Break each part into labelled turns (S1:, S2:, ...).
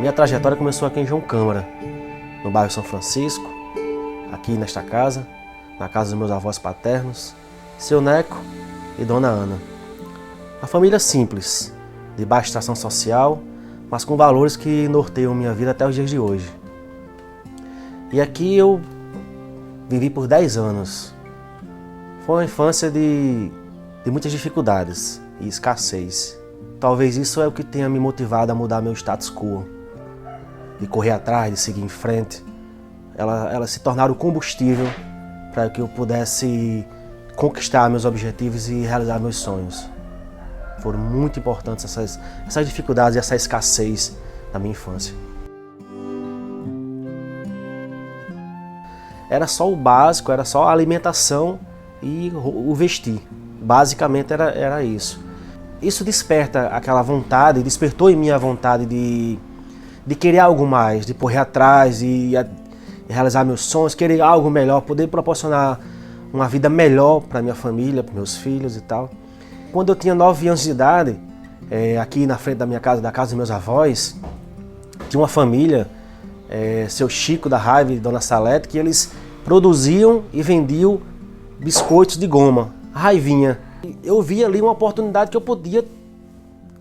S1: Minha trajetória começou aqui em João Câmara, no bairro São Francisco, aqui nesta casa, na casa dos meus avós paternos, seu Neco e Dona Ana. Uma família simples, de baixa extração social, mas com valores que norteiam minha vida até os dias de hoje. E aqui eu vivi por 10 anos. Foi uma infância de muitas dificuldades e escassez. Talvez isso é o que tenha me motivado a mudar meu status quo, de correr atrás, de seguir em frente. Ela se tornaram o combustível para que eu pudesse conquistar meus objetivos e realizar meus sonhos. Foram muito importantes essas dificuldades e essa escassez da minha infância. Era só o básico, era só a alimentação e o vestir. Basicamente era isso. Isso desperta aquela vontade, despertou em mim a vontade de querer algo mais, de correr atrás e realizar meus sonhos, querer algo melhor, poder proporcionar uma vida melhor para minha família, para meus filhos e tal. Quando eu tinha 9 anos de idade, aqui na frente da minha casa, da casa dos meus avós, tinha uma família, seu Chico da Raiva e Dona Salete, que eles produziam e vendiam biscoitos de goma, raivinha. Eu vi ali uma oportunidade que eu podia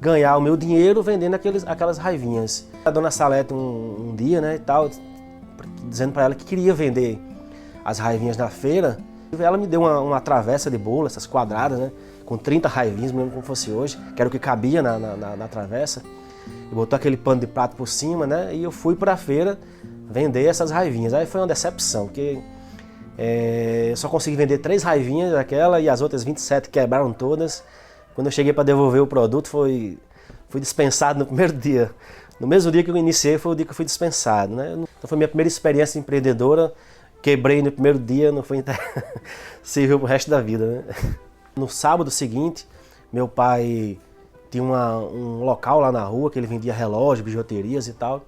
S1: ganhar o meu dinheiro vendendo aquelas raivinhas. A Dona Salete um dia, né, e tal, dizendo para ela que queria vender as raivinhas na feira, ela me deu uma travessa de bolo, essas quadradas, né, com 30 raivinhas, mesmo como fosse hoje, que era o que cabia na travessa. E botou aquele pano de prato por cima, né, e eu fui para a feira vender essas raivinhas. Aí foi uma decepção, porque eu só consegui vender 3 raivinhas daquela e as outras 27 quebraram todas. Quando eu cheguei para devolver o produto, fui dispensado no primeiro dia. No mesmo dia que eu iniciei, foi o dia que eu fui dispensado, né? Então foi minha primeira experiência empreendedora. Quebrei no primeiro dia, não foi serviu pro resto da vida, né? No sábado seguinte, meu pai tinha um local lá na rua que ele vendia relógios, bijuterias e tal.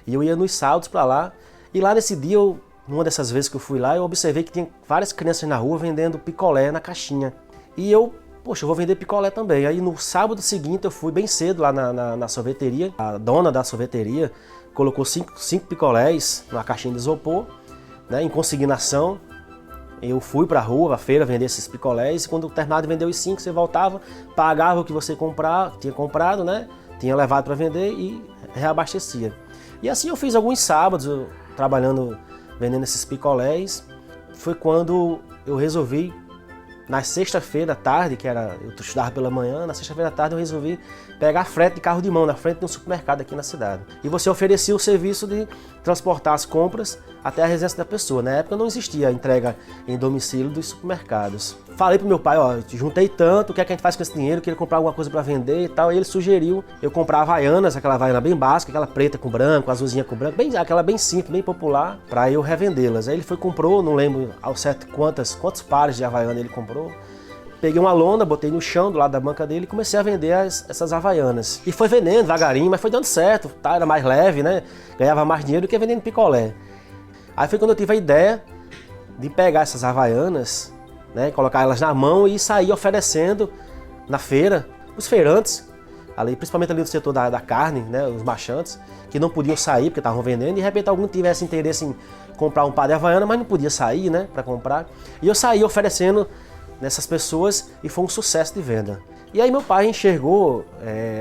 S1: E eu ia nos sábados para lá. E lá nesse dia, numa dessas vezes que eu fui lá, eu observei que tinha várias crianças na rua vendendo picolé na caixinha. E eu, poxa, eu vou vender picolé também. Aí no sábado seguinte eu fui bem cedo lá na sorveteria. A dona da sorveteria colocou 5 picolés numa caixinha de isopor, né, em consignação. Eu fui para a rua, a feira, vender esses picolés. E quando terminava de vender os 5, você voltava, pagava o que você tinha comprado, né, tinha levado para vender e reabastecia. E assim eu fiz alguns sábados, trabalhando, vendendo esses picolés. Foi quando eu resolvi, na sexta-feira à tarde, eu estudava pela manhã, na sexta-feira à tarde eu resolvi pegar frete de carro de mão na frente de um supermercado aqui na cidade. E você oferecia o serviço de transportar as compras até a residência da pessoa. Na época não existia a entrega em domicílio dos supermercados. Falei pro meu pai, ó, juntei tanto, o que é que a gente faz com esse dinheiro? Eu queria comprar alguma coisa para vender e tal. E ele sugeriu eu comprar Havaianas, aquela Havaiana bem básica, aquela preta com branco, azulzinha com branco, aquela bem simples, bem popular, para eu revendê-las. Aí ele comprou, não lembro ao certo quantos pares de Havaiana ele comprou. Peguei uma lona, botei no chão do lado da banca dele e comecei a vender essas Havaianas. E foi vendendo devagarinho, mas foi dando certo, tá? Era mais leve, né? Ganhava mais dinheiro do que vendendo picolé. Aí foi quando eu tive a ideia de pegar essas Havaianas, né, colocar elas na mão e sair oferecendo na feira, os feirantes, ali, principalmente ali do setor da carne, né, os marchantes, que não podiam sair porque estavam vendendo, e de repente algum tivesse interesse em comprar um par de Havaiana, mas não podia sair, né, para comprar. E eu saí oferecendo nessas pessoas e foi um sucesso de venda. E aí meu pai enxergou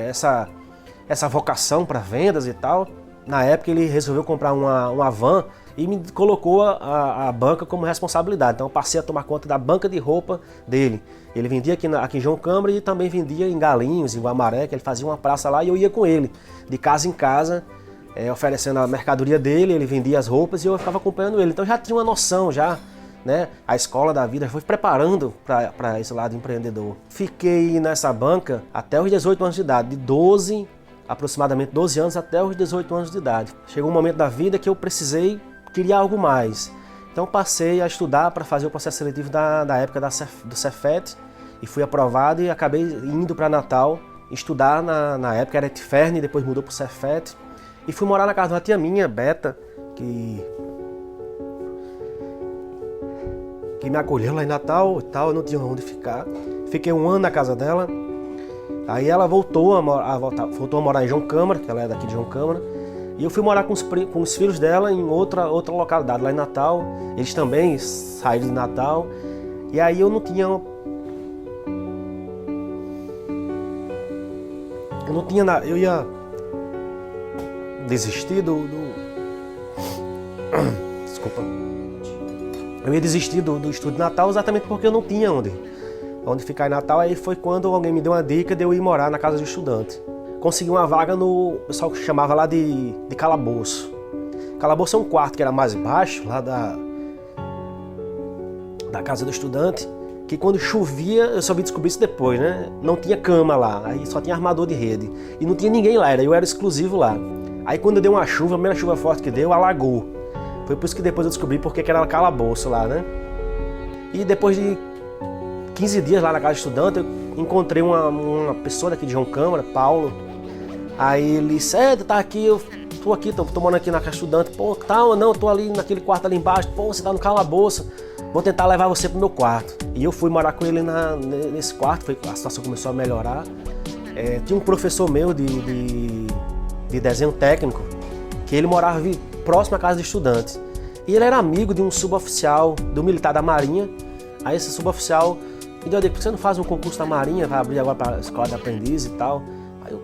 S1: essa vocação para vendas e tal. Na época ele resolveu comprar uma van e me colocou a banca como responsabilidade. Então eu passei a tomar conta da banca de roupa dele. Ele vendia aqui em João Câmara e também vendia em Galinhos, em Guamaré, que ele fazia uma praça lá e eu ia com ele, de casa em casa, oferecendo a mercadoria dele, ele vendia as roupas e eu ficava acompanhando ele. Então eu já tinha uma noção, né? A escola da vida foi preparando para esse lado empreendedor. Fiquei nessa banca até os 18 anos de idade, de aproximadamente 12 anos até os 18 anos de idade. Chegou um momento da vida que eu queria algo mais. Então passei a estudar para fazer o processo seletivo da época do Cefet e fui aprovado e acabei indo para Natal estudar. Na época era Etiferne, depois mudou para o Cefet e fui morar na casa de uma tia minha, Beta, que me acolheu lá em Natal e tal, eu não tinha onde ficar. Fiquei 1 ano na casa dela. Aí ela voltou a morar em João Câmara, que ela é daqui de João Câmara, E eu fui morar com os filhos dela em outra localidade, lá em Natal. Eles também saíram de Natal. E aí eu não tinha... Eu ia desistir Desculpa. Eu ia desistir do estudo de Natal exatamente porque eu não tinha onde ficar em Natal. Aí foi quando alguém me deu uma dica de eu ir morar na casa de estudante. Consegui uma vaga no pessoal que chamava lá de calabouço. Calabouço é um quarto que era mais baixo, lá da casa do estudante, que quando chovia, eu só vim descobrir isso depois, né? Não tinha cama lá, aí só tinha armador de rede. E não tinha ninguém lá, eu era exclusivo lá. Aí quando deu uma chuva, a primeira chuva forte que deu, alagou. Foi por isso que depois eu descobri porque que era calabouço lá, né? E depois de 15 dias lá na casa do estudante, eu encontrei uma pessoa daqui de João Câmara, Paulo. Aí ele disse, tu tá aqui, eu tô aqui, tô tomando aqui na casa do estudante. Pô, tal, não, eu tô ali naquele quarto ali embaixo. Pô, você tá no calabouço, vou tentar levar você pro meu quarto. E eu fui morar com ele nesse quarto, a situação começou a melhorar. Tinha um professor meu de desenho técnico, que ele morava próximo à casa de estudante. E ele era amigo de um suboficial do militar da Marinha. Aí esse suboficial me deu a dica, por que você não faz um concurso da Marinha, vai abrir agora para a escola de aprendiz e tal. Aí eu,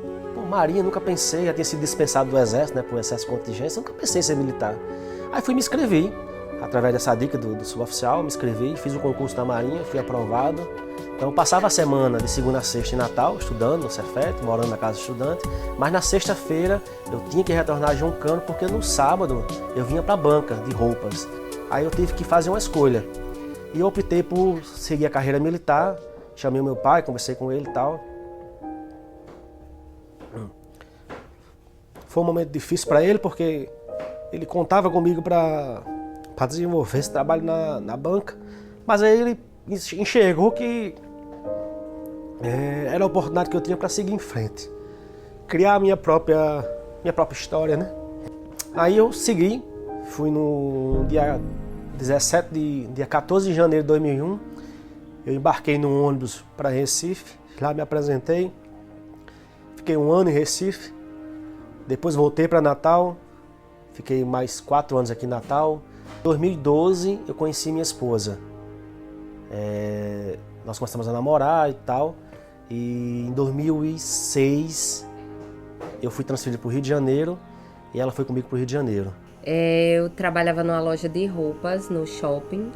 S1: Marinha, nunca pensei, já tinha sido dispensado do exército, né, por excesso de contingência, nunca pensei em ser militar. Aí fui me inscrevi, através dessa dica do suboficial, me inscrevi, fiz o concurso da Marinha, fui aprovado. Então eu passava a semana de segunda a sexta em Natal, estudando no Cefet, morando na casa do estudante, mas na sexta-feira eu tinha que retornar a João Câmara, porque no sábado eu vinha para a banca de roupas. Aí eu tive que fazer uma escolha. E eu optei por seguir a carreira militar, chamei o meu pai, conversei com ele e tal. Foi um momento difícil para ele, porque ele contava comigo para desenvolver esse trabalho na banca, mas aí ele enxergou que era a oportunidade que eu tinha para seguir em frente, criar a minha própria história, né? Aí eu segui, fui no dia 14 de janeiro de 2001, eu embarquei num ônibus para Recife, lá me apresentei, fiquei um ano em Recife, depois voltei para Natal, fiquei mais 4 anos aqui em Natal. Em 2012 eu conheci minha esposa, nós começamos a namorar e tal, e em 2006 eu fui transferido para o Rio de Janeiro e ela foi comigo para o Rio de Janeiro.
S2: Eu trabalhava numa loja de roupas no shopping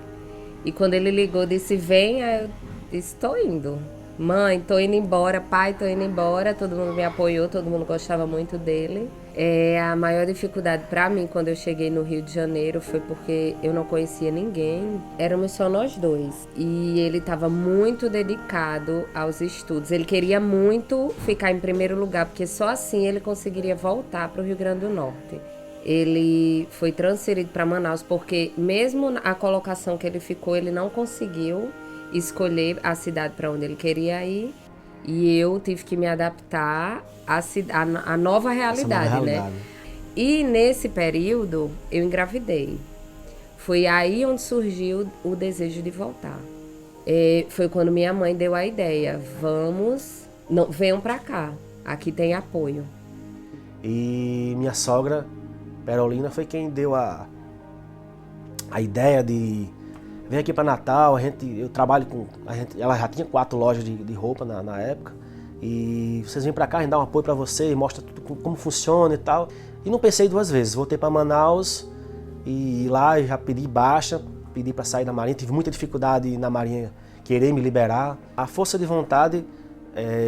S2: e quando ele ligou disse vem, eu disse tô indo. Mãe, tô indo embora, pai, tô indo embora, todo mundo me apoiou, todo mundo gostava muito dele. A maior dificuldade para mim quando eu cheguei no Rio de Janeiro foi porque eu não conhecia ninguém, éramos só nós dois. E ele estava muito dedicado aos estudos, ele queria muito ficar em primeiro lugar, porque só assim ele conseguiria voltar para o Rio Grande do Norte. Ele foi transferido para Manaus porque mesmo a colocação que ele ficou, ele não conseguiu escolher a cidade para onde ele queria ir e eu tive que me adaptar à nova realidade, né? E nesse período eu engravidei. Foi aí onde surgiu o desejo de voltar. Foi quando minha mãe deu a ideia, venham para cá, aqui tem apoio.
S1: E minha sogra, Perolina, foi quem deu a ideia de vem aqui para Natal, eu trabalho com... ela já tinha 4 lojas de roupa na época. E vocês vêm para cá, a gente dá um apoio para você, mostra tudo como funciona e tal. E não pensei 2 vezes, voltei para Manaus e lá eu já pedi baixa, pedi para sair da Marinha. Tive muita dificuldade na Marinha querer me liberar. A força de vontade,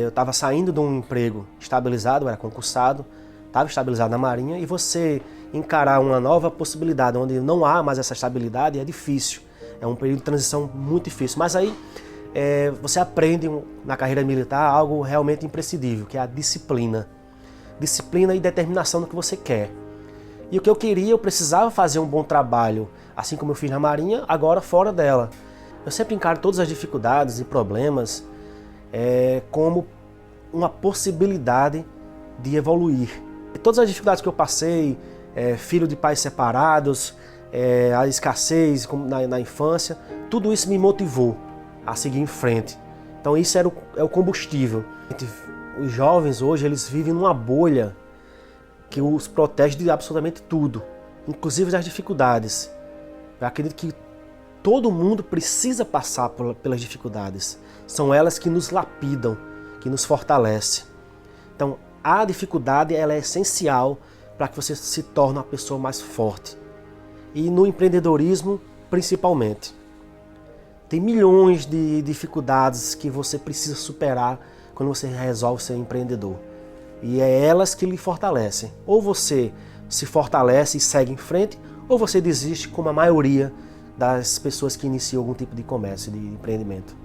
S1: eu estava saindo de um emprego estabilizado, eu era concursado, estava estabilizado na Marinha. E você encarar uma nova possibilidade onde não há mais essa estabilidade é difícil. É um período de transição muito difícil, mas aí você aprende na carreira militar algo realmente imprescindível, que é a disciplina. Disciplina e determinação no que você quer. E o que eu queria, eu precisava fazer um bom trabalho, assim como eu fiz na Marinha, agora fora dela. Eu sempre encaro todas as dificuldades e problemas como uma possibilidade de evoluir. E todas as dificuldades que eu passei, filho de pais separados, a escassez na infância, tudo isso me motivou a seguir em frente. Então isso é o combustível. Os jovens hoje, eles vivem numa bolha que os protege de absolutamente tudo, inclusive das dificuldades. Eu acredito que todo mundo precisa passar pelas dificuldades. São elas que nos lapidam, que nos fortalecem. Então, a dificuldade ela é essencial para que você se torne uma pessoa mais forte. E no empreendedorismo, principalmente. Tem milhões de dificuldades que você precisa superar quando você resolve ser empreendedor. E é elas que lhe fortalecem. Ou você se fortalece e segue em frente, ou você desiste, como a maioria das pessoas que iniciam algum tipo de comércio, de empreendimento.